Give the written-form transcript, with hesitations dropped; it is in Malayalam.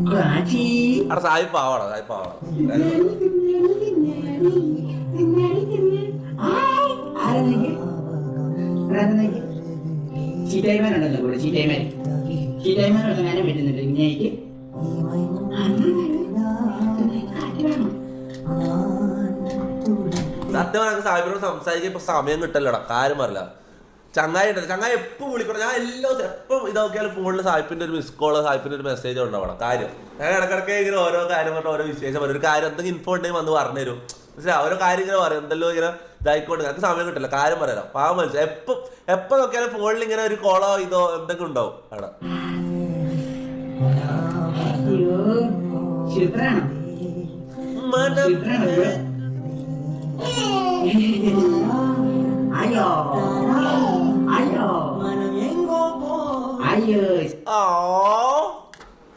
അവിടെ സായിപ്പാവാടാ സായിപ്പാവാടാ. ചീറ്റായ്മാരുണ്ടല്ലോ കൂടെ, ചീറ്റായ്മാരുള്ള ഞാനും വരുന്നുണ്ട് ഇങ്ങനെയായിട്ട്. സത്യമാണ് സാഹിബിനോട് സംസാരിക്കാൻ ഇപ്പൊ സമയം കിട്ടല്ലോടാ, കാര്യം പറയില്ല. ചങ്ങായി ഉണ്ടല്ലോ, ചങ്ങായി എപ്പോൾ വിളിക്കണം. ഞാൻ എപ്പം ഇതൊക്കെയാലും ഫോണിൽ സാഹിബിന്റെ ഒരു മിസ് കോള്, സാഹിബിന്റെ ഒരു മെസ്സേജ് ഉണ്ടാവണം. കാര്യം ഞാൻ ഇടക്കിടക്ക് ഇങ്ങനെ ഓരോ കാര്യം പറഞ്ഞ ഓരോ വിശേഷം പറയും. ഒരു കാര്യം എന്തെങ്കിലും ഇൻഫോ ഉണ്ടെങ്കിൽ വന്ന് പറഞ്ഞു തരും. പക്ഷേ ഓരോ കാര്യം ഇങ്ങനെ പറയും, എന്തെല്ലോ ഇങ്ങനെ ഇതായിക്കോട്ടെ. ഞങ്ങൾക്ക് സമയം കിട്ടില്ല, കാര്യം പറയാം. പാവം മനസ്സിലായി. എപ്പോൾ നോക്കിയാലും ഫോണിൽ ഇങ്ങനെ ഒരു കോളോ ഇതോ എന്തൊക്കെ ഉണ്ടാവും അവിടെ. അയ്യോ